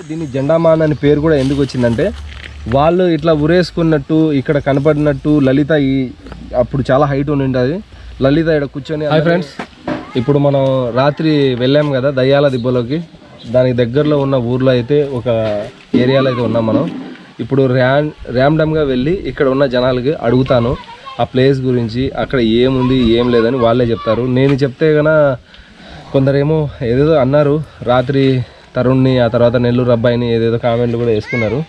దీన్ని జెండామాన్ అని పేరు కూడా ఎందుకు వచ్చిందంటే వాళ్ళు ఇట్లా ఉరేసుకున్నట్టు ఇక్కడ కనపడినట్టు లలిత అప్పుడు చాలా హైట్ ఉండింది. లలిత ఇక్కడ కూర్చొని హాయ్ ఫ్రెండ్స్, ఇప్పుడు మనం రాత్రి వెళ్ళాం కదా దయ్యాల దిబ్బలోకి. దానికి దగ్గరలో ఉన్న ఊర్లో అయితే ఒక ఏరియాలో అయితే ఉన్నాం మనం. ఇప్పుడు ర్యాండమ్గా వెళ్ళి ఇక్కడ ఉన్న జనాలకి అడుగుతాను ఆ ప్లేస్ గురించి, అక్కడ ఏముంది ఏం లేదని వాళ్ళే చెప్తారు. నేను చెప్తే కన్నా కొందరేమో ఏదేదో అన్నారు. రాత్రి తరుణ్ని, ఆ తర్వాత నెల్లూరు అబ్బాయిని ఏదేదో కామెంట్లు కూడా వేసుకున్నారు.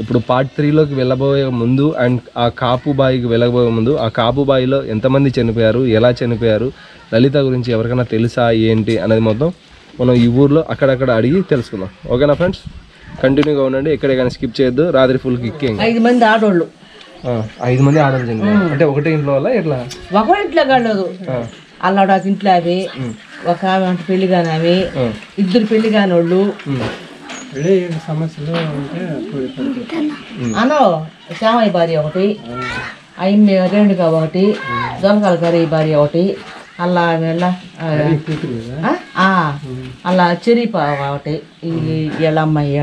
ఇప్పుడు పార్ట్ 3లోకి వెళ్ళబోయే ముందు అండ్ ఆ కాపుబాయికి వెళ్ళబోయే ముందు ఆ కాపుబాయిలో ఎంతమంది చనిపోయారు, ఎలా చనిపోయారు, లలిత గురించి ఎవరికైనా తెలుసా ఏంటి అనేది మొత్తం మనం ఈ ఊర్లో అక్కడక్కడ అడిగి తెలుసుకుందాం. ఓకేనా ఫ్రెండ్స్, కంటిన్యూగా ఉండండి, ఎక్కడే కానీ స్కిప్ చేయొద్దు. రాత్రి ఫుల్ కిక్కింగ్. 5 మంది ఆడోళ్ళు 5 మంది ఆడోళ్ళు చనిపోయారు అంటే ఒకటే ఇంట్లో వల్ల ఎట్లా? ఒక ఇంట్లో కాలేదు, అల్లాడు ఒక ఇంట్లో అవి, ఒక ఆమె అంటే పెళ్లి కాని అవి, 2 పెళ్లి కాని వాళ్ళు సమస్యలు అనో శ్యామయ్య భార్య ఒకటి, అయ్యి రేణుగా ఒకటి, దొంగల కర్రీ భార్య ఒకటి, అలా అలా చెరిపా ఒకటి, ఎళ్ళమ్మాయి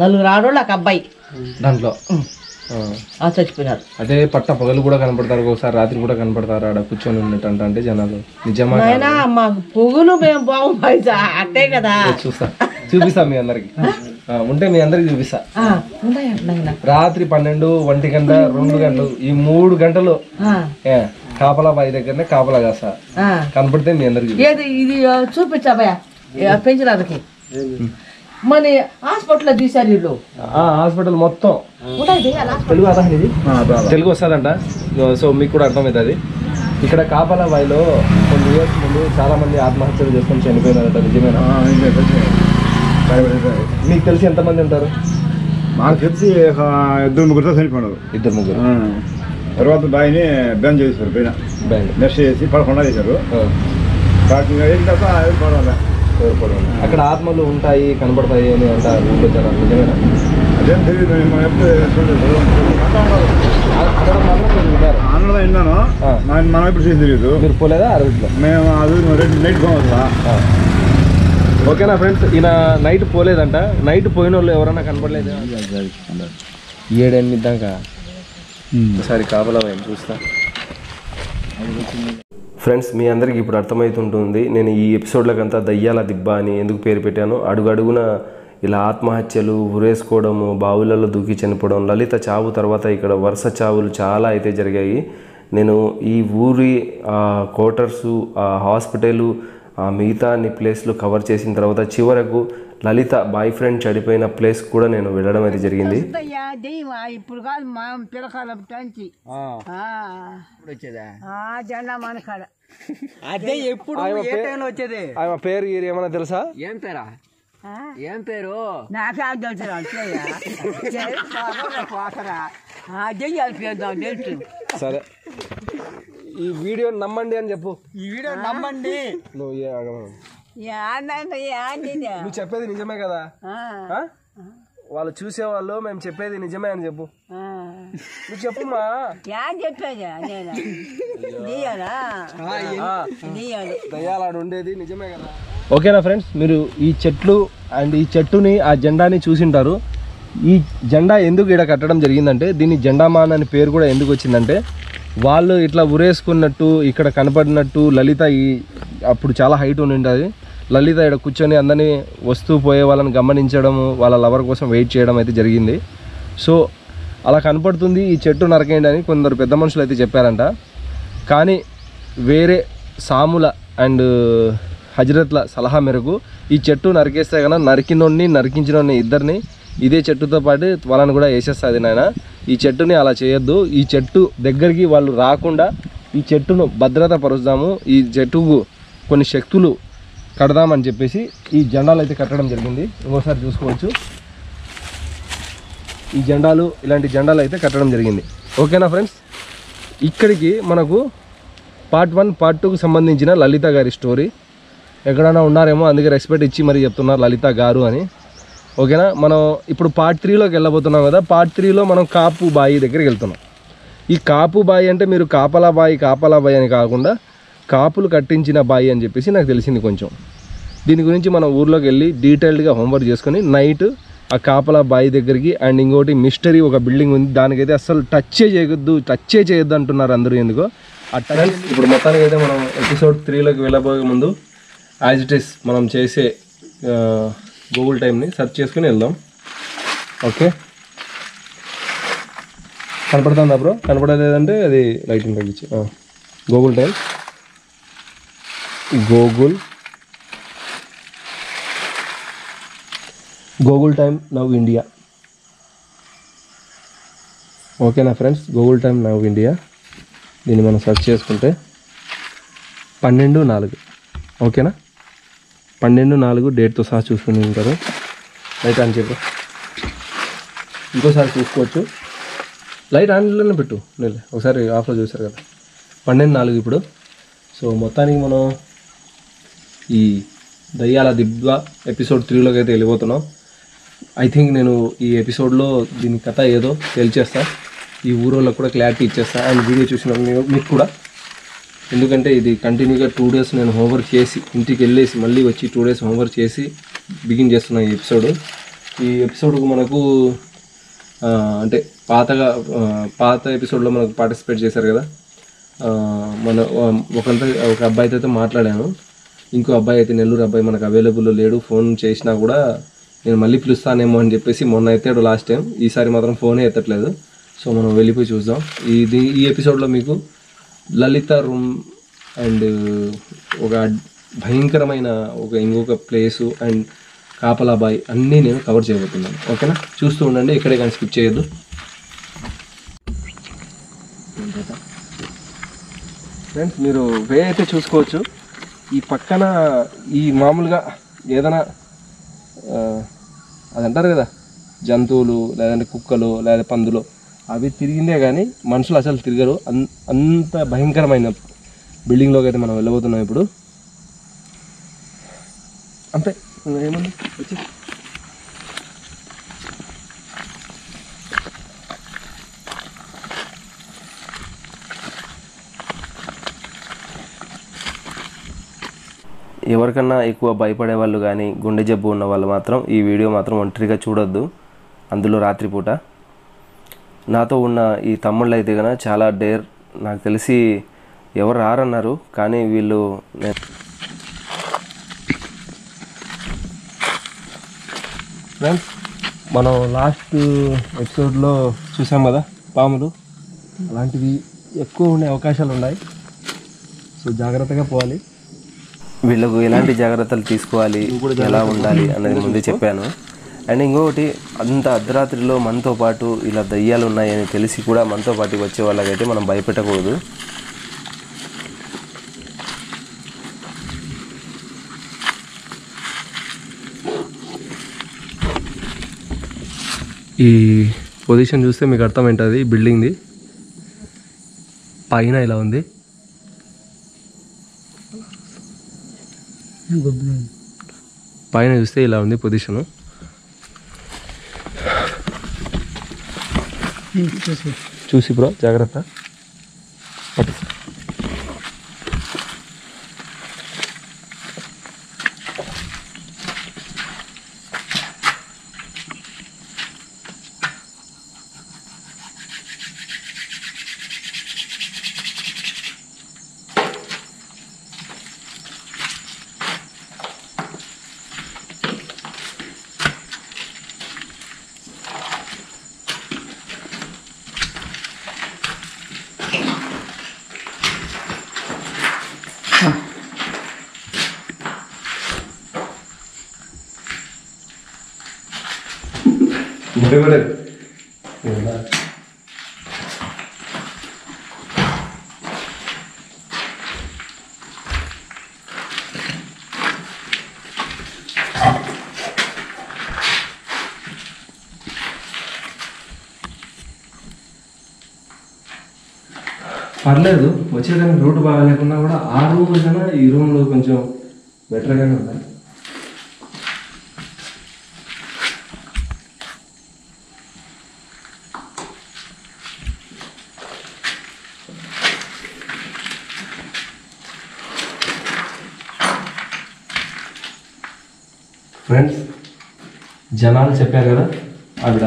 నలుగురు ఆడోళ్ళు ఒక అబ్బాయి దాంట్లో చచ్చిపోయినారు. అదే పట్ట పగలు కూడా కనపడతారు, ఒకసారి రాత్రి కూడా కనపడతారు ఆడ కూర్చొని ఉన్నట్టు అంటే జనాలు. నిజమా? మాకు పొగులు మేము బాగుంటాయి అట్టే కదా. చూపిస్తా మీ అందరికి, ఉంటే మీ అందరికి చూపిస్తా. రాత్రి 12, 1 గంట, 2 గంటలు, ఈ 3 గంటలు కాపలా బాయి దగ్గరనే కాపలా కాస్తా. కనపడితే మీ అందరికి ఇది చూపించా భయ పెంచడానికి. మన హాస్పిటల్లో తీసారు వీళ్ళు. హాస్పిటల్ మొత్తం తెలుగు వస్తుందంట, సో మీకు కూడా అర్థమవుతుంది. ఇక్కడ కాపలా బాయిలో కొన్ని ఇయర్స్ ముందు చాలా మంది ఆత్మహత్యలు చేసుకొని చనిపోయినారట, నిజమేనా? మీకు తెలిసి ఎంతమంది ఉంటారు? మాకు తెలిసి 2-3 చనిపోయినారు. 2-3. తర్వాత బాయిని బ్యాన్ చేశారు, పైన నెక్స్ట్ చేసి 11 చేశారు. అక్కడ ఆత్మలు ఉంటాయి, కనపడతాయి అని అంటారు ఊళ్ళో జనాలు, నిజమేనా? అదేం తెలియదు, అన్నదా విన్నాను, మనం ఎప్పుడు చేసి తెలియదు. మీరు పోలేదా ఆ రోజులో? మేము అది నైట్ పోవచ్చా? ఓకేనా ఫ్రెండ్స్, ఈయన నైట్ పోలేదంట. నైట్ పోయిన వాళ్ళు ఎవరైనా కనపడలేదు? 7-8 దాకా ఒకసారి కాపలా చూస్తా. ఫ్రెండ్స్, మీ అందరికీ ఇప్పుడు అర్థమవుతుంటుంది నేను ఈ ఎపిసోడ్లకంతా దయ్యాల దిబ్బ అని ఎందుకు పేరు పెట్టాను. అడుగడుగున ఇలా ఆత్మహత్యలు, ఉరేసుకోవడము, బావులలో దూకి చనిపోవడం, లలిత చావు తర్వాత ఇక్కడ వరుస చావులు చాలా అయితే జరిగాయి. నేను ఈ ఊరి క్వార్టర్సు, హాస్పిటలు, మిగతా అన్ని ప్లేస్లు కవర్ చేసిన తర్వాత చివరకు లలిత బాయ్ ఫ్రెండ్ చనిపోయిన ప్లేస్ కూడా నేను వెళ్ళడం అయితే జరిగింది. ఇప్పుడు కాదు మా పిల్లకాల అదే ఎప్పుడు వచ్చేది. ఆమె పేరు ఏమన్నా తెలుసా? ఏం పేరా? ఏం పేరు? నాకే తెలుసు. సరే, ఈ వీడియో నమ్మండి అని చెప్పు. ఈ వీడియో నమ్మండి. నువ్వు చెప్పేది నిజమే కదా? వాళ్ళు చూసేవాళ్ళు మేము చెప్పేది నిజమే అని చెప్పు. నువ్వు చెప్పుమా. దయ్యాలాడు ఉండేది నిజమే కదా? ఓకేనా ఫ్రెండ్స్, మీరు ఈ చెట్లు అండ్ ఈ చెట్టుని, ఆ జెండాని చూసింటారు. ఈ జెండా ఎందుకు ఇక్కడ కట్టడం జరిగిందంటే దీన్ని జెండామాన్ అని పేరు కూడా ఎందుకు వచ్చిందంటే వాళ్ళు ఇట్లా ఉరేసుకున్నట్టు ఇక్కడ కనపడినట్టు లలిత అప్పుడు చాలా హైట్ ఉండింది. లలిత ఇక్కడ కూర్చొని అందరినీ వస్తూ పోయే వాళ్ళని గమనించడము, వాళ్ళ లవర్ కోసం వెయిట్ చేయడం అయితే జరిగింది. సో అలా కనపడుతుంది, ఈ చెట్టు నరకేయండి అని కొందరు పెద్ద మనుషులు అయితే చెప్పారంట. కానీ వేరే సాముల అండ్ హజరత్ల సలహా మేరకు ఈ చెట్టు నరికేస్తే కన్నా నరికినోడిని నరికించినోడిని ఇద్దరిని ఇదే చెట్టుతో పాటు వాళ్ళని కూడా వేసేస్తుంది నాయన. ఈ చెట్టుని అలా చేయొద్దు, ఈ చెట్టు దగ్గరికి వాళ్ళు రాకుండా ఈ చెట్టును భద్రత పరుస్తాము, ఈ చెట్టుకు కొన్ని శక్తులు కడదామని చెప్పేసి ఈ జెండాలు అయితే కట్టడం జరిగింది. ఇంకోసారి చూసుకోవచ్చు, ఈ జెండాలు, ఇలాంటి జెండాలు అయితే కట్టడం జరిగింది. ఓకేనా ఫ్రెండ్స్, ఇక్కడికి మనకు పార్ట్ 1, పార్ట్ 2కు సంబంధించిన లలిత గారి స్టోరీ ఎక్కడైనా ఉన్నారేమో, అందుకే రెస్పెక్ట్ ఇచ్చి మరి చెప్తున్నారు లలిత గారు అని. ఓకేనా, మనం ఇప్పుడు పార్ట్ 3లోకి వెళ్ళబోతున్నాం కదా. పార్ట్ 3లో మనం కాపు బాయి దగ్గరికి వెళ్తున్నాం. ఈ కాపు బాయి అంటే మీరు కాపలా బాయి అని కాకుండా కాపులు కట్టించిన బాయి అని చెప్పేసి నాకు తెలిసింది కొంచెం. దీని గురించి మనం ఊర్లోకి వెళ్ళి డీటెయిల్డ్గా హోంవర్క్ చేసుకొని నైట్ ఆ కాపలా బాయి దగ్గరికి, అండ్ ఇంకోటి మిస్టరీ ఒక బిల్డింగ్ ఉంది, దానికైతే అసలు టచ్చే చేయొద్దు అంటున్నారు అందరూ. ఎందుకో ఆ టచ్. ఇప్పుడు మొత్తానికి అయితే మనం ఎపిసోడ్ 3లోకి వెళ్ళబోయే ముందు యాజ్ ఇట్ ఈస్ మనం చేసే గూగుల్ టైమ్ని సెర్చ్ చేసుకుని వెళ్దాం. ఓకే, కనపడుతుందా బ్రో? కనపడలేదంటే అది లైటింగ్ తగ్గించి Google time, Google time now India. ఓకేనా friends, Google time now India దీన్ని మనం సెర్చ్ చేసుకుంటే 12:04. ఓకేనా, 12:04 డేట్తో సహా చూసుకుని ఉంటారు. లైట్ ఆన్ చెప్పు, ఇంకోసారి చూసుకోవచ్చు. లైట్ ఆన్లోనే పెట్టు, నేను ఒకసారి ఆఫ్లో చూసారు కదా. 12:04 ఇప్పుడు. సో మొత్తానికి మనం ఈ దయ్యాల దిబ్బ ఎపిసోడ్ 3లోకి అయితే వెళ్ళిపోతున్నాం. ఐ థింక్ నేను ఈ ఎపిసోడ్లో దీని కథ ఏదో తెలిచేస్తా, ఈ ఊరోళ్ళకి కూడా క్లారిటీ ఇచ్చేస్తా. అండ్ వీడియో చూసిన మీకు కూడా, ఎందుకంటే ఇది కంటిన్యూగా 2 days నేను హోంవర్క్ చేసి ఇంటికి వెళ్ళేసి మళ్ళీ వచ్చి 2 days హోంవర్క్ చేసి బిగిన్ చేస్తున్నా ఈ ఎపిసోడ్. ఈ ఎపిసోడ్కు మనకు అంటే పాత ఎపిసోడ్లో మనకు పార్టిసిపేట్ చేశారు కదా, మన ఒక అబ్బాయితో అయితే మాట్లాడాను. ఇంకో అబ్బాయి అయితే నెల్లూరు అబ్బాయి మనకు అవైలబుల్లో లేడు, ఫోన్ చేసినా కూడా నేను మళ్ళీ పిలుస్తానేమో అని చెప్పేసి మొన్న ఎత్తాడు లాస్ట్ టైం. ఈసారి మాత్రం ఫోనే ఎత్తట్లేదు. సో మనం వెళ్ళిపోయి చూద్దాం. ఈ ఎపిసోడ్లో మీకు లలిత రూమ్ అండ్ ఒక భయంకరమైన ఇంకొక ప్లేసు అండ్ కాపలాబాయ్ అన్నీ నేను కవర్ చేయబోతున్నాను. ఓకేనా, చూస్తూ ఉండండి, ఇక్కడే కానీ స్కిప్ చేయొద్దు. ఫ్రెండ్స్ మీరు వే అయితే చూసుకోవచ్చు. ఈ పక్కన ఈ మామూలుగా ఏదైనా అది అంటారు కదా, జంతువులు లేదంటే కుక్కలు లేదా పందులు అవి తిరిగిందే కానీ మనుషులు అసలు తిరగరు. అంత భయంకరమైన బిల్డింగ్లోకి అయితే మనం వెళ్ళబోతున్నాం ఇప్పుడు. అంతే, ఏముంది వచ్చి ఎవరికన్నా ఎక్కువ భయపడే వాళ్ళు కానీ గుండె జబ్బు ఉన్న వాళ్ళు మాత్రం ఈ వీడియో మాత్రం ఒంటరిగా చూడొద్దు, అందులో రాత్రిపూట. నాతో ఉన్న ఈ తమ్ముళ్ళు అయితే కనుక చాలా డేర్, నాకు తెలిసి ఎవరు రారన్నారు కానీ వీళ్ళు ఫ్రెండ్స్ మనం లాస్ట్ ఎపిసోడ్లో చూసాం కదా పాములు, అలాంటివి ఎక్కువ ఉండే అవకాశాలు ఉన్నాయి. సో జాగ్రత్తగా పోవాలి. వీళ్ళకు ఎలాంటి జాగ్రత్తలు తీసుకోవాలి, ఎలా ఉండాలి అనేది ముందే చెప్పాను. అండ్ ఇంకొకటి, అంత అర్ధరాత్రిలో మనతో పాటు ఇలా దయ్యాలు ఉన్నాయని తెలిసి కూడా మనతో పాటు వచ్చే వాళ్ళకైతే మనం భయపెట్టకూడదు. ఈ పొజిషన్ చూస్తే మీకు అర్థమవుతుంది బిల్డింగ్ది. పైన ఇలా ఉంది, పైన చూస్తే ఇలా ఉంది పొజిషను. చూసి బ్రో జాగ్రత్త. పర్లేదు, వచ్చేదానికి రూట్ బాగా లేకున్నా కూడా ఆ రూమ్ కన్నా ఈ రూమ్లో కొంచెం బెటర్గానే ఉన్నాయి. ఫ్రెండ్స్ జనాలు చెప్పారు కదా, ఆవిడ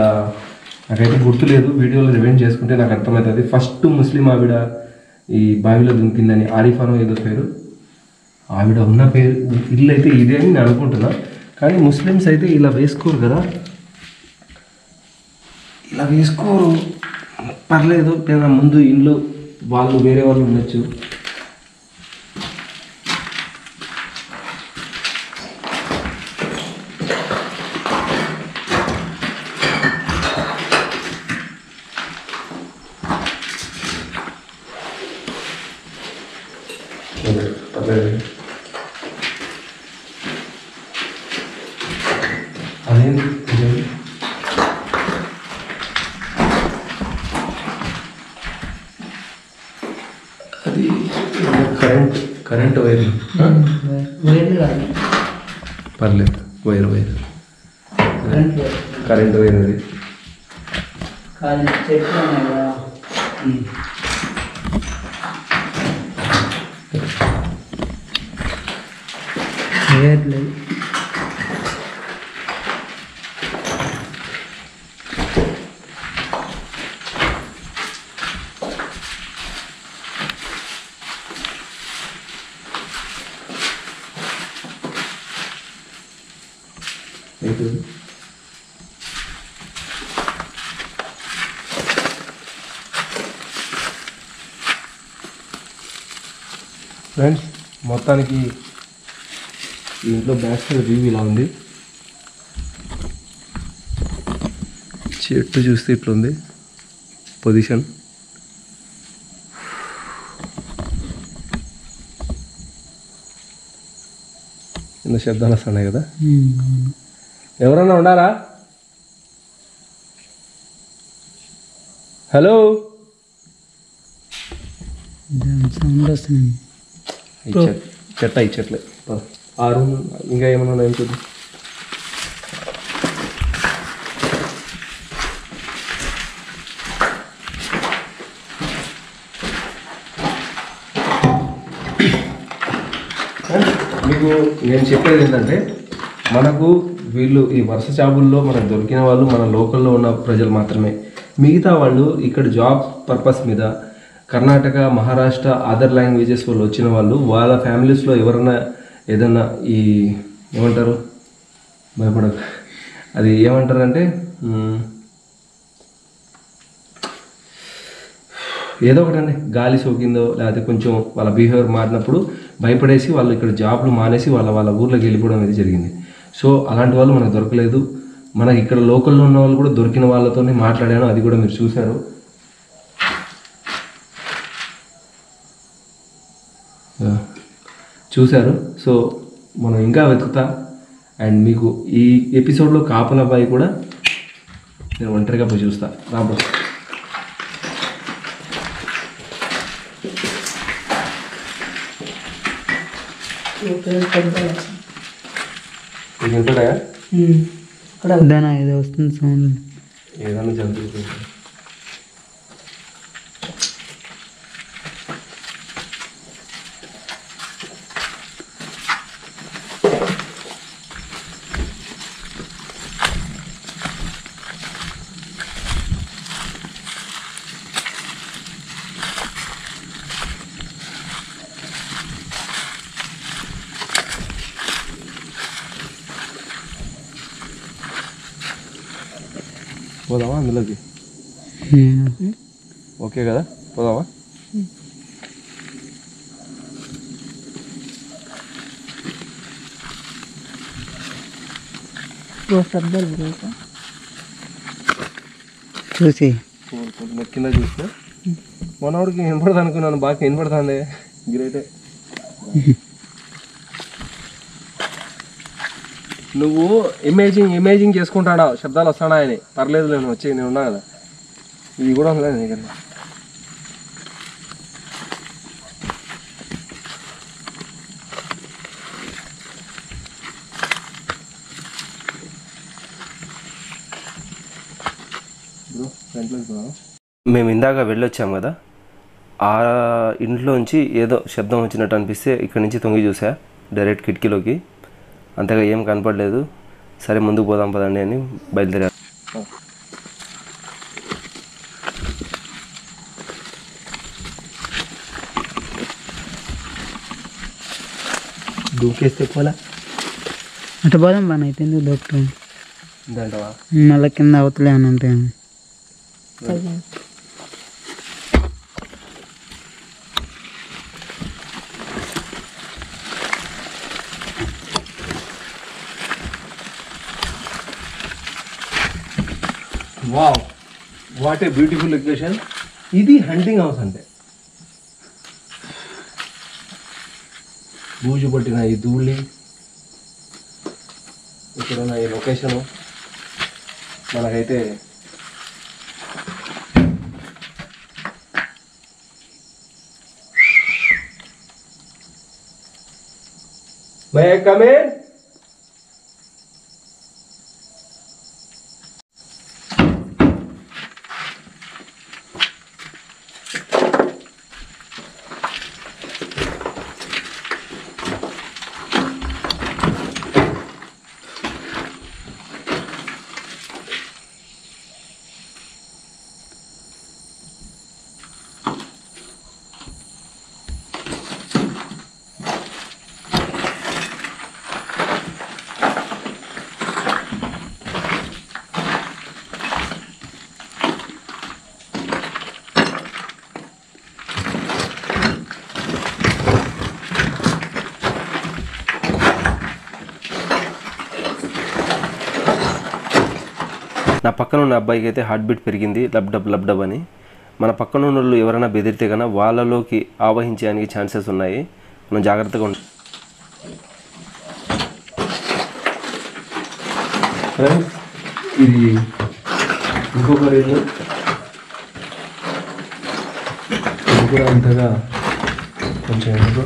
నాకైతే గుర్తులేదు, వీడియోలో రివైండ్ చేసుకుంటే నాకు అర్థమవుతుంది. ఫస్ట్ ముస్లిం ఆవిడ ఈ బావిలో దుంకిందని, ఆరిఫానో ఏదో పేరు, ఆవిడ ఉన్న పేరు ఇల్లు అయితే ఇదే అని నేను అనుకుంటున్నా. కానీ ముస్లిమ్స్ అయితే ఇలా వేసుకోరు కదా, ఇలా వేసుకోరు. పర్లేదు, నేను ముందు ఇంట్లో వాళ్ళు వేరే వాళ్ళు ఉండొచ్చు. అదేంటి అది కరెంట్ వైర్, పర్లేదు, వైర్ కరెంట్ వైర్ అది. ఫ్రెండ్స్ మొత్తానికి ఈ ఇంట్లో బ్యాక్ సైడ్ వ్యూ ఇలా ఉంది. చెట్టు చూస్తే ఇట్లుంది పొజిషన్. చిన్న శబ్దాలు వస్తున్నాయి కదా. ఎవరన్నా ఉన్నారా? హలో, చెట్ట ఈ చెట్లే ఆ రూమ్. ఇంకా ఏమన్నా ఉన్నాయో చూద్దాం. మీకు నేను చెప్పేది ఏంటంటే, మనకు వీళ్ళు ఈ వరుస జాబుల్లో మనకు దొరికిన వాళ్ళు మన లోకల్లో ఉన్న ప్రజలు మాత్రమే. మిగతా వాళ్ళు ఇక్కడ జాబ్ పర్పస్ మీద కర్ణాటక, మహారాష్ట్ర, అదర్ లాంగ్వేజెస్ వాళ్ళు వచ్చిన వాళ్ళు, వాళ్ళ ఫ్యామిలీస్లో ఎవరన్నా ఏదన్నా ఈ ఏమంటారు, భయపడదు, అది ఏమంటారంటే ఏదో ఒకటండి, గాలి సోకిందో లేకపోతే కొంచెం వాళ్ళ బిహేవియర్ మారినప్పుడు భయపడేసి వాళ్ళు ఇక్కడ జాబ్లు మానేసి వాళ్ళ ఊర్లోకి వెళ్ళిపోవడం అనేది జరిగింది. సో అలాంటి వాళ్ళు మనకు దొరకలేదు. మనకి ఇక్కడ లోకల్లో ఉన్న వాళ్ళు కూడా దొరికిన వాళ్ళతోనే మాట్లాడాను, అది కూడా మీరు చూశారు. సో మనం ఇంకా వెతుకుతా. అండ్ మీకు ఈ ఎపిసోడ్లో కాపలాబాయి కూడా నేను ఒంటరిగా పోయి చూస్తా. రాబో వింటాడా? ఏదో వస్తుంది సౌండ్, ఏదన్నా జరుగుతుంది. పోదామా అందులోకి? ఓకే కదా, పోదామా? చూసి కింద చూస్తే మనవాడికి వినపడదు అనుకున్నాను, బాగా వినపడుతుంది. గ్రేటే. నువ్వు ఇమేజింగ్ చేసుకుంటాడా శబ్దాలు వస్తాడా అని? పర్లేదు, నేను నేను ఉన్నా కదా. ఇది కూడా ఉండలేదు నీకన్నా. మేము ఇందాక వెళ్ళొచ్చాము కదా, ఆ ఇంట్లోంచి ఏదో శబ్దం వచ్చినట్టు అనిపిస్తే ఇక్కడి నుంచి తొంగి చూసా డైరెక్ట్ కిటికీలోకి. అంతగా ఏం కనపడలేదు. సరే ముందుకు పోదాం పదండి అని బయలుదేరారు. దూకేస్తే పోలా అటు పోదాం బాగా అయిపోయింది దొక్కుతాం ఏంటంటవా? మళ్ళీ కింద అవతలే అని ఉంటాయి. Wow, what a beautiful location. ఇది హంటింగ్ హౌస్ అంటే. బూజు పట్టిన ఈ ధూళి, ఇక్కడ ఉన్న ఈ లొకేషను మనకైతే మే కమ్ ఇన్. నా పక్కన ఉన్న అబ్బాయికి అయితే హార్ట్ బీట్ పెరిగింది, లబ్డబ్ అని. మన పక్కన ఉన్న వాళ్ళు ఎవరైనా బెదిరితే కన్నా వాళ్ళలోకి ఆవహించడానికి ఛాన్సెస్ ఉన్నాయి. మనం జాగ్రత్తగా ఉంటాం. ఫ్రెండ్స్, ఇది ఇంకొక రీజన్. ఇది కూడా అంతగా కొంచెం ఎందుకు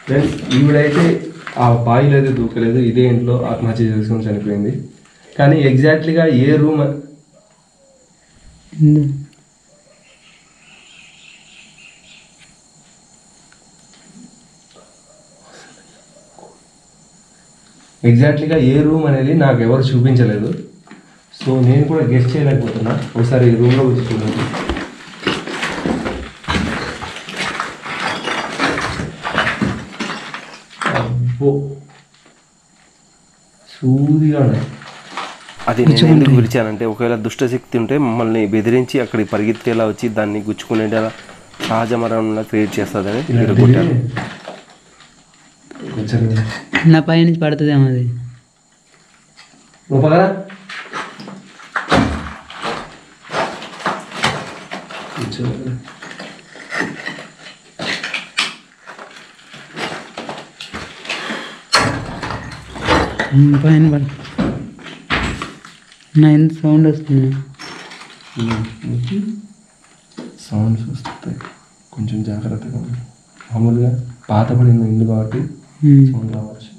ఫ్రెండ్స్, ఈవిడైతే ఆ బావిలో అయితే దూకలేదు, ఇదే ఇంట్లో ఆత్మహత్య చేసుకొని చనిపోయింది. కానీ ఎగ్జాక్ట్లీగా ఏ రూమ్ అనేది నాకు ఎవరు చూపించలేదు. సో నేను కూడా గెస్ట్ చేయలేకపోతున్నా. ఒకసారి ఈ రూమ్లో వచ్చి చూడండి. సూదిగా ఉన్నాయి. అది నేను ఎందుకు పిలిచానంటే, ఒకవేళ దుష్టశక్తి ఉంటే మమ్మల్ని బెదిరించి అక్కడికి పరిగెత్తేలా వచ్చి దాన్ని గుచ్చుకునేలా సహజ మరణంలా క్రియేట్ చేస్తుందని మీరు కొట్టాను. నా పై నుంచి పడుతుందేమో అది. పైన పడు. నా ఎంత సౌండ్ వస్తుంది. సౌండ్స్ వస్తాయి, కొంచెం జాగ్రత్తగా. మామూలుగా పాత పడిన ఇల్లు కాబట్టి సౌండ్ రావచ్చు.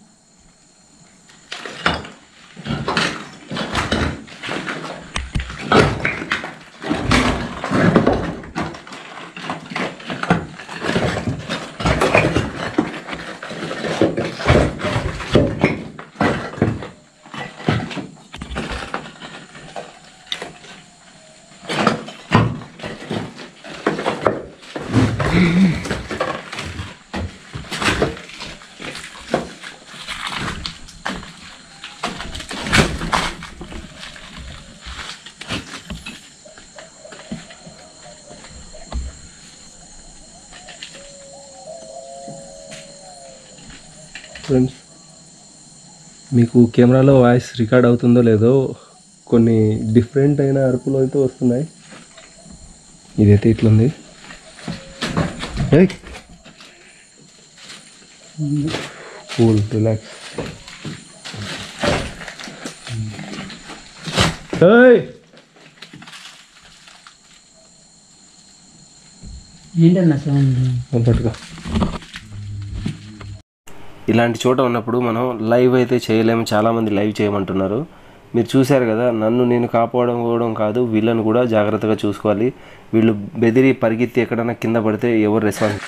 ఫ్రెండ్స్ మీకు కెమెరాలో వాయిస్ రికార్డ్ అవుతుందో లేదో కొన్ని డిఫరెంట్ అయిన అరుపులు అయితే వస్తున్నాయి. ఇదైతే ఇట్లుంది. Cool relax. ఏంటన్నా సౌండ్? పట్టుకో. ఇలాంటి చోట ఉన్నప్పుడు మనం లైవ్ అయితే చేయలేము. చాలామంది లైవ్ చేయమంటున్నారు. మీరు చూశారు కదా, నన్ను నేను కాపాడుకోవడం కాదు, వీళ్ళని కూడా జాగ్రత్తగా చూసుకోవాలి. వీళ్ళు బెదిరి పరిగెత్తి ఎక్కడైనా కింద పడితే ఎవరు రెస్పాన్స్?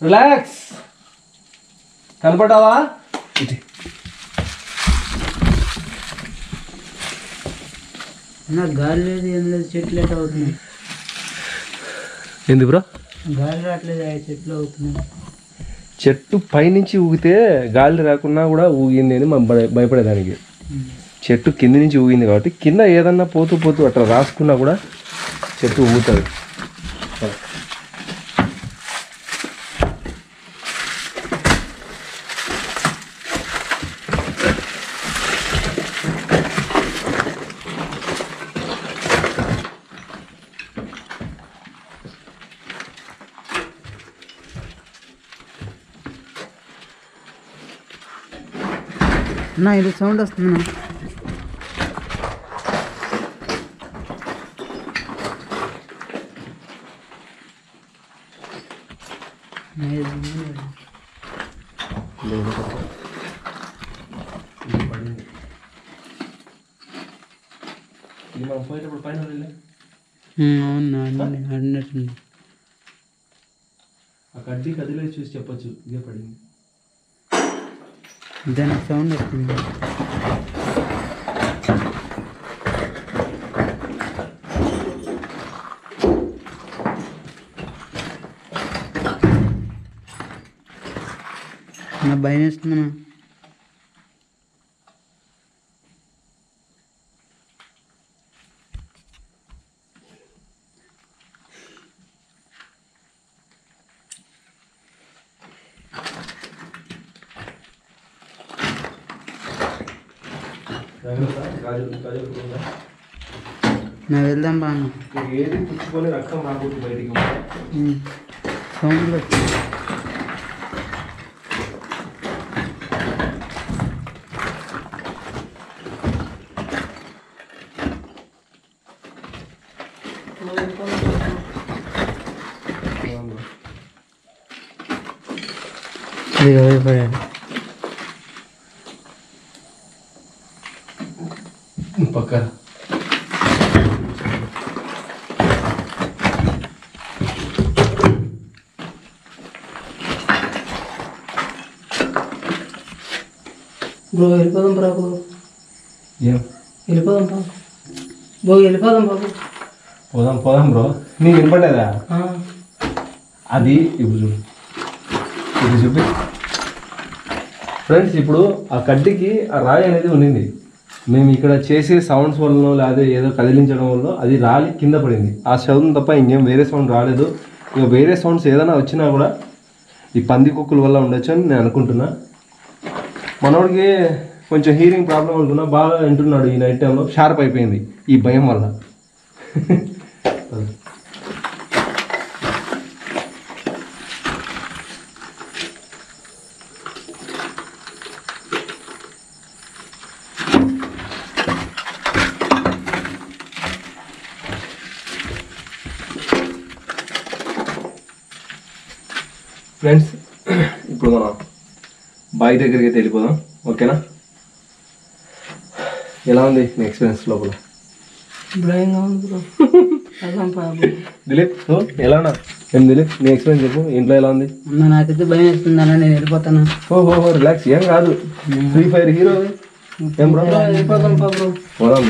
రిలాక్స్. కనపడ్డావా? నాకు గాలి లేదు, ఏం లేదు, చెట్లు ఎట్లా అవుతున్నాయి? ఏంది బ్రో? గాలి రావట్లేదు, చెట్లు అవుతున్నాయి. చెట్టు పైనుంచి ఊగితే గాలి రాకున్నా కూడా ఊగింది అని మనం భయపడేదానికి. చెట్టు కింద నుంచి ఊగింది కాబట్టి కింద ఏదన్నా పోతూ పోతూ అట్లా రాసుకున్నా కూడా చెట్టు ఊగుతుంది. నా ఇది సౌండ్ వస్తుంది. అవునా అన్నట్టు ఆ కడ్డీ కదిలే చూసి చెప్పచ్చు ఇదే పడింది. దానికి సౌండ్ వస్తుంది. నా భయం వేస్తుందన్నా. నా వెళ్దాం బాగా. ఏది పుచ్చుకొని రక్తం రాకూడదు బయటికి. సౌండ్ వచ్చింది. భయపడాడు పక్క. బ్రో వెళ్ళిపోదాం బాబు. వెళ్ళిపోదాం బాబు. వెళ్ళిపోదాం బాబు. పోదాం పోదాం బ్రో. నీకు వినపడలేదా? అది ఇప్పుడు చూడు, ఇది చూపి ఫ్రెండ్స్. ఇప్పుడు ఆ కడ్డీకి ఆ రాయి అనేది ఉండింది. మేము ఇక్కడ చేసే సౌండ్స్ వల్ల లేదా ఏదో కదిలించడం వల్ల అది రాలి కింద పడింది. ఆ సౌండ్ తప్ప ఇంకేం వేరే సౌండ్ రాలేదు. ఇక వేరే సౌండ్స్ ఏదైనా వచ్చినా కూడా ఈ పంది కుక్కుల వల్ల ఉండొచ్చు అని నేను అనుకుంటున్నా. మనోడికి కొంచెం హీరింగ్ ప్రాబ్లం ఉంటున్నా, బాగా వింటున్నాడు. ఈ నైట్ టైంలో షార్ప్ అయిపోయింది ఈ భయం వల్ల. ఫ్రెండ్స్ ఇప్పుడు మనం బావి దగ్గరికి అయితే వెళ్ళిపోదాం. ఓకేనా? ఎలా ఉంది నీ ఎక్స్పీరియన్స్ లోపల? భయంగా ఉంది బ్రో. దిలీప్ నువ్వు ఎలా ఉన్నా? ఏం దిలీప్ నీ ఎక్స్పీరియన్స్ చెప్పు, ఇంట్లో ఎలా ఉంది? నాకైతే భయం వేస్తుంది అన్న, నేను వెళ్ళిపోతాను. ఓహో రిలాక్స్, ఏం కాదు. ఫ్రీ ఫైర్ హీరో ఏం బ్రో? పోదాం బ్రో, పోదాం.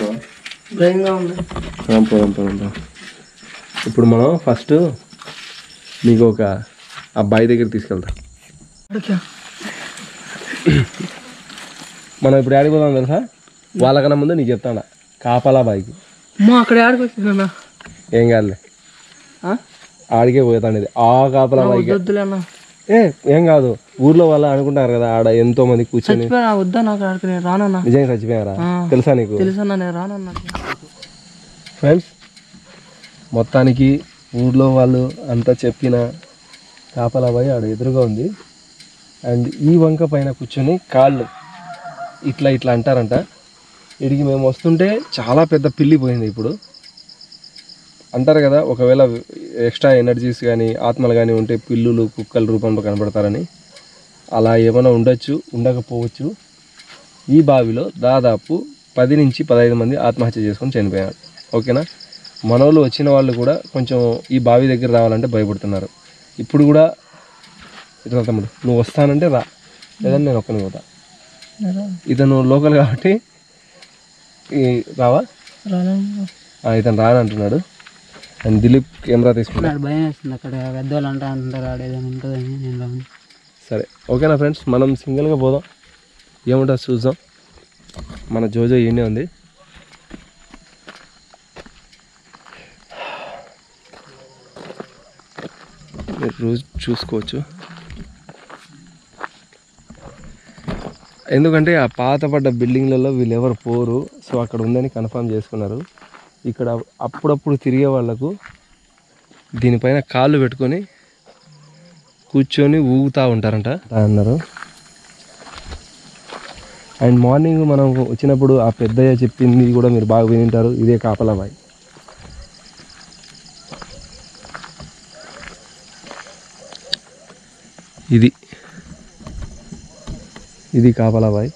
ఇప్పుడు మనం ఫస్ట్ నీకు ఒక అబ్బాయి దగ్గర తీసుకెళ్తాం. మనం ఇప్పుడు ఆడికి పోదాం తెలుసా? వాళ్ళకన్నా ముందు నీకు చెప్తాను, కాపలా బాయికి. అక్కడ ఆడుకొచ్చిందన్నా, ఏం కాదులే, ఆడికే పోతాను. ఇది ఆ కాపలా బాయికి ఏం కాదు. ఊర్లో వాళ్ళు అనుకుంటారు కదా, ఆడ ఎంతో మంది కూర్చొని. వద్దా నాకు ఆడుకునే రానన్నా. నిజంగా చచ్చిపోయారా? తెలుసా నీకు? తెలుసన్నా, నేను రానన్నా. ఫ్రెండ్స్, మొత్తానికి ఊర్లో వాళ్ళు అంతా చెప్పిన కాపలా బాయి ఆడ ఎదురుగా ఉంది. అండ్ ఈ వంక పైన కూర్చొని కాళ్ళు ఇట్లా ఇట్లా అంటారంట. ఇడికి మేము వస్తుంటే చాలా పెద్ద పిల్లి పోయింది. ఇప్పుడు అంటారు కదా, ఒకవేళ ఎక్స్ట్రా ఎనర్జీస్ కానీ ఆత్మలు కానీ ఉంటే పిల్లులు కుక్కల రూపంలో కనబడతారని. అలా ఏమైనా ఉండొచ్చు, ఉండకపోవచ్చు. ఈ బావిలో దాదాపు 10 నుంచి 15 మంది ఆత్మహత్య చేసుకొని చనిపోయారు. ఓకేనా? మనోళ్ళు వచ్చిన వాళ్ళు కూడా కొంచెం ఈ బావి దగ్గర రావాలంటే భయపడుతున్నారు. ఇప్పుడు కూడా ఇట్లా తమ్ముడు, నువ్వు వస్తానంటే రా, లేదంటే నేను ఒక్కని పోతా. ఇతను లోకల్ కాబట్టి రావా? ఇతను రానంటున్నాడు. అండ్ దిలీప్ కెమెరా తీసుకున్నాడు. భయం వేస్తుంది, అక్కడ పెద్దవాళ్ళు అంటారు ఆడేదని ఉంటుందని నేను. సరే ఓకేనా ఫ్రెండ్స్, మనం సింగిల్గా పోదాం, ఏముంటుంది చూద్దాం. మన జోజో ఈయనే ఉంది. మీరు రోజు చూసుకోవచ్చు. ఎందుకంటే ఆ పాతపడ్డ బిల్డింగ్లలో వీళ్ళు ఎవరు పోరు, సో అక్కడ ఉందని కన్ఫర్మ్ చేసుకున్నారు. ఇక్కడ అప్పుడప్పుడు తిరిగే వాళ్ళకు దీనిపైన కాళ్ళు పెట్టుకొని కూర్చొని ఊగుతూ ఉంటారంట అన్నారు. అండ్ మార్నింగ్ మనం వచ్చినప్పుడు ఆ పెద్దయ్య చెప్పింది కూడా మీరు బాగా వినింటారు, ఇదే కాపలా బాయ్. ఇది కాపలా బాయ్.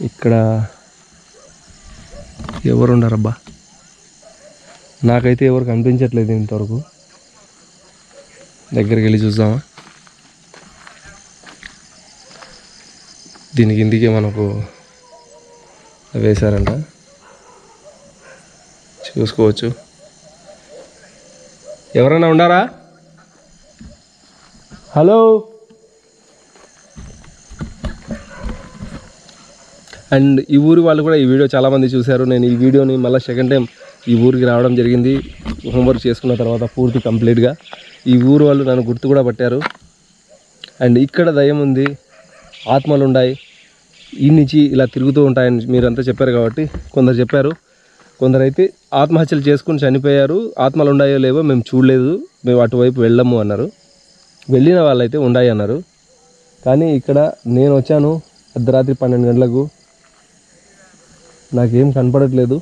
ఇక్కడ ఎవరున్నారబ్బా? నాకైతే ఎవరు కనిపించట్లేదు ఇంతవరకు. దగ్గరికి వెళ్ళి చూద్దామా? దీని కిందికి మనకు వేశారంట, చూసుకోవచ్చు. ఎవరైనా ఉన్నారా? హలో. అండ్ ఈ ఊరి వాళ్ళు కూడా ఈ వీడియో చాలామంది చూశారు. నేను ఈ వీడియోని మళ్ళీ సెకండ్ టైం ఈ ఊరికి రావడం జరిగింది. హోంవర్క్ చేసుకున్న తర్వాత పూర్తి కంప్లీట్గా ఈ ఊరు వాళ్ళు నన్ను గుర్తు కూడా పట్టారు. అండ్ ఇక్కడ దయ్యం ఉంది, ఆత్మలు ఉన్నాయి, ఈ నుంచి ఇలా తిరుగుతూ ఉంటాయని మీరంతా చెప్పారు కాబట్టి కొందరు చెప్పారు. కొందరైతే ఆత్మహత్యలు చేసుకుని చనిపోయారు, ఆత్మలు ఉన్నాయో లేవో మేము చూడలేదు, మేము అటువైపు వెళ్ళము అన్నారు. వెళ్ళిన వాళ్ళైతే ఉన్నాయి అన్నారు. కానీ ఇక్కడ నేను వచ్చాను అర్ధరాత్రి 12 గంటలకు, నాకేం కనపడట్లేదు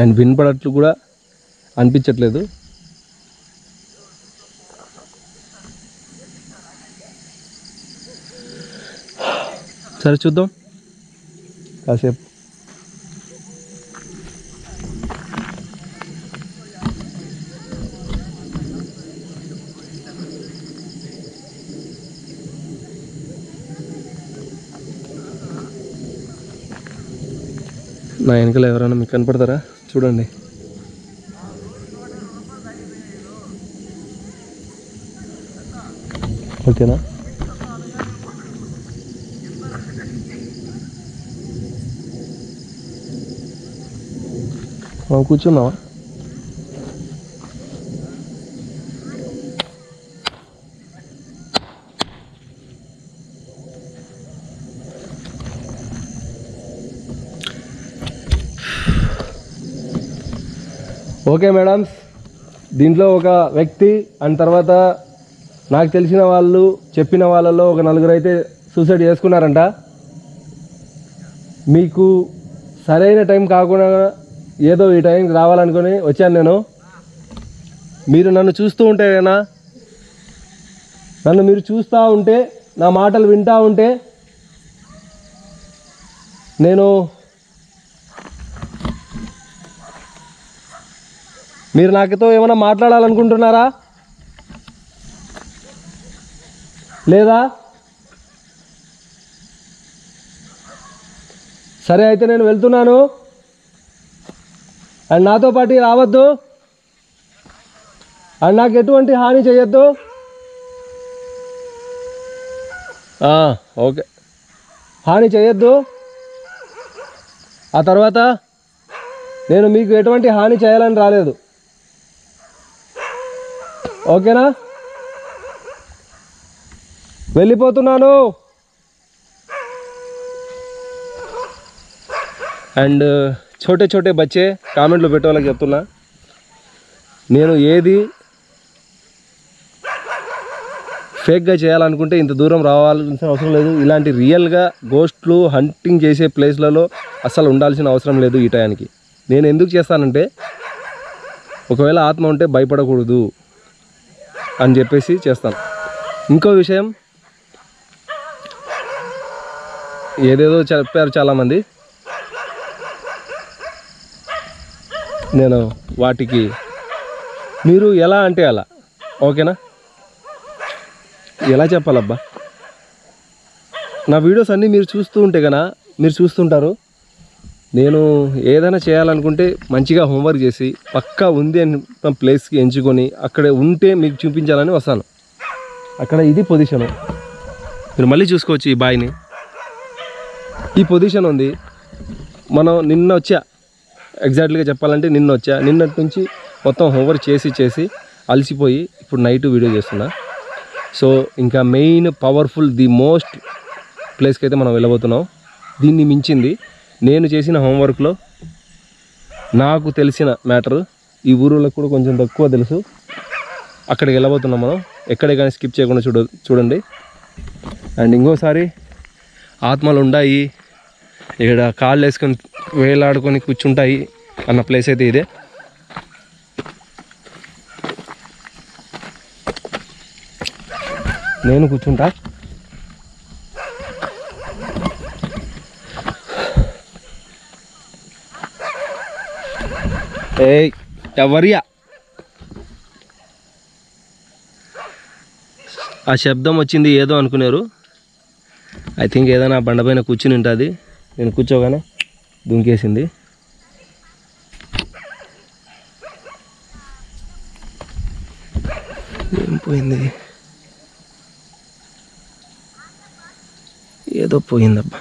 అండ్ వినపడట్లు కూడా అనిపించట్లేదు. సరే చూద్దాం కాసేపు. నా వెనకాల ఎవరైనా మీకు కనపడతారా? చూడండి. ఓకేనా? మనం కూర్చున్నావా? ఓకే మేడమ్స్, దీంట్లో ఒక వ్యక్తి అండ్ తర్వాత నాకు తెలిసిన వాళ్ళు చెప్పిన వాళ్ళలో ఒక 4 అయితే సూసైడ్ చేసుకున్నారంట. మీకు సరైన టైం కాకుండా ఏదో ఈ టైంకి రావాలనుకుని వచ్చాను నేను. మీరు నన్ను చూస్తూ ఉంటేనా, నన్ను మీరు చూస్తూ ఉంటే, నా మాటలు వింటూ ఉంటే నేను మీరు నాకుతో ఏమైనా మాట్లాడాలనుకుంటున్నారా లేదా? సరే అయితే నేను వెళ్తున్నాను అండ్ నాతో పాటు రావద్దు అండ్ నాకు ఎటువంటి హాని చేయొద్దు. ఓకే, హాని చేయొద్దు. ఆ తర్వాత నేను మీకు ఎటువంటి హాని చేయాలని రాలేదు, ఓకేనా? వెళ్ళిపోతున్నాను. అండ్ छोटे छोटे बच्चे కామెంట్లో పెట్టే వాళ్ళకి చెప్తున్నా, నేను ఏది ఫేక్గా చేయాలనుకుంటే ఇంత దూరం రావాల్సిన అవసరం లేదు. ఇలాంటి రియల్గా గోస్ట్లు హంటింగ్ చేసే ప్లేస్లలో అసలు ఉండాల్సిన అవసరం లేదు ఈ టయానికి. నేను ఎందుకు చేస్తానంటే ఒకవేళ ఆత్మ ఉంటే భయపడకూడదు అని చెప్పేసి చేస్తాను. ఇంకో విషయం, ఏదేదో చెప్పారు చాలామంది, నేను వాటికి మీరు ఎలా అంటే అలా, ఓకేనా? ఎలా చెప్పాలబ్బా, నా వీడియోస్ అన్నీ మీరు చూస్తూ ఉంటే కన్నా మీరు చూస్తుంటారు. నేను ఏదైనా చేయాలనుకుంటే మంచిగా హోంవర్క్ చేసి పక్కా ఉంది అని ప్లేస్కి ఎంచుకొని అక్కడే ఉంటే మీకు చూపించాలని వస్తాను. అక్కడ ఇది పొజిషను, మీరు మళ్ళీ చూసుకోవచ్చు. ఈ బాయ్ని ఈ పొజిషన్ ఉంది. మనం నిన్న వచ్చా, ఎగ్జాక్ట్లీగా చెప్పాలంటే నిన్నటి నుంచి మొత్తం హోంవర్క్ చేసి అలసిపోయి ఇప్పుడు నైట్ వీడియో చేస్తున్నా. సో ఇంకా మెయిన్ పవర్ఫుల్ ది మోస్ట్ ప్లేస్కి అయితే మనం వెళ్ళబోతున్నాం. దీన్ని మించింది నేను చేసిన హోంవర్క్లో నాకు తెలిసిన మ్యాటర్ ఈ ఊరిలో కూడా కొంచెం తక్కువ తెలుసు. అక్కడికి వెళ్ళబోతున్నాం మనం. ఎక్కడే కానీ స్కిప్ చేయకుండా చూడండి. అండ్ ఇంకోసారి ఆత్మలు ఉన్నాయి ఇక్కడ కాళ్ళు వేసుకొని వేలాడుకొని కూర్చుంటాయి అన్న ప్లేస్ అయితే ఇదే. నేను కూర్చుంటా. ఏయ్ ఎవరియా, ఆ శబ్దం వచ్చింది ఏదో అనుకున్నారు. ఐ థింక్ ఏదైనా బండపైన కూర్చుని ఉంటుంది. నేను కూర్చోగానే దుంకేసింది. ఏం పోయింది, ఏదో పోయిందబ్బా.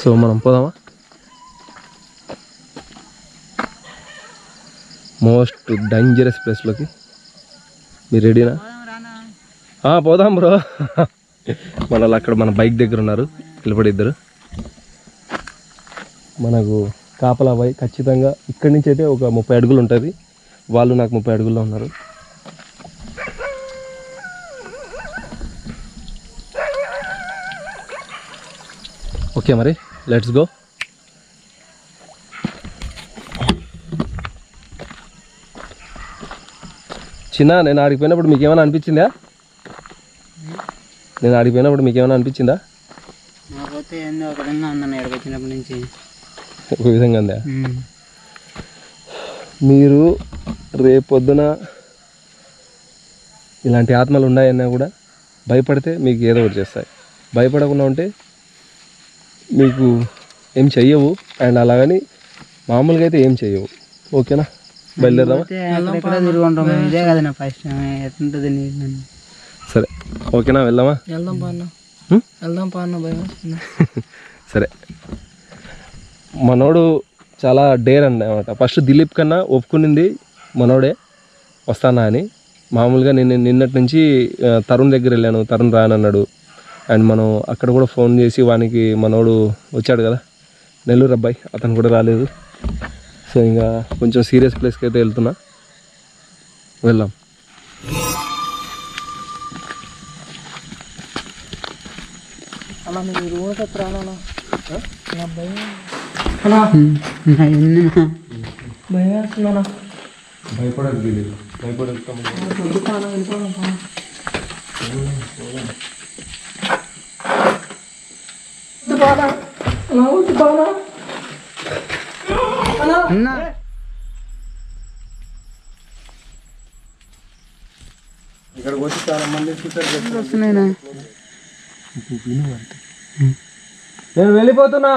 సో మనం పోదామా? మోస్ట్ డేంజరస్ ప్లేస్లోకి. మీరు రెడీనా? పోదాం బ్రో. మనల్ని అక్కడ మన బైక్ దగ్గర ఉన్నారు నిలబడి ఇద్దరు. మనకు కాపలా బాయ్ ఖచ్చితంగా ఇక్కడి నుంచి అయితే ఒక 30 అడుగులు ఉంటుంది. వాళ్ళు నాకు 30 అడుగుల్లో ఉన్నారు. ఓకే మరి లెట్స్ గో. చిన్న, నేను ఆడికి పోయినప్పుడు మీకు ఏమైనా అనిపించిందా? నాకైతే ఏందో ఒక విధంగా ఉందన్న ఇక్కడికి వచ్చినప్పటి నుంచి. ఒక విధంగా ఉందా? మీరు రేపొద్దున ఇలాంటి ఆత్మలు ఉన్నాయన్నా కూడా భయపడితే మీకు ఏదో ఒకటి చేస్తాయి. భయపడకుండా ఉంటే మీకు ఏం చెయ్యవు. అండ్ అలాగని మామూలుగా అయితే ఏం చెయ్యవు. ఓకేనా? బయలుదేరదామా? ఇదే కదా నా ఫస్ట్ ఎట్లుంటుంది. సరే ఓకేనా, వెళ్దామా? వెళ్దాం పాన్న భయం. సరే, మనోడు చాలా డేర్ అన్నమాట. ఫస్ట్ దిలీప్ కన్నా ఒప్పుకునింది మనోడే వస్తానా అని. మామూలుగా నేను నిన్నటి నుంచి తరుణ్ దగ్గర వెళ్ళాను, తరుణ్ రానన్నాడు. అండ్ మనం అక్కడ కూడా ఫోన్ చేసి వానికి మనోడు వచ్చాడు కదా, నెల్లూరు అబ్బాయి, అతను కూడా రాలేదు. సో ఇంకా కొంచెం సీరియస్ ప్లేస్కి అయితే వెళ్తున్నా, వెళ్దాం. అలా మీరు రానా భయం వేస్తున్నా. భయపడదు, ఇక్కడికి వచ్చి చాలా మంది నేను వెళ్ళిపోతున్నా.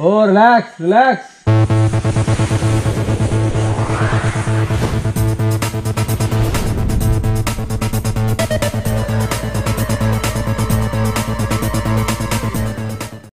ఓ రిలాక్స్ రిలాక్స్.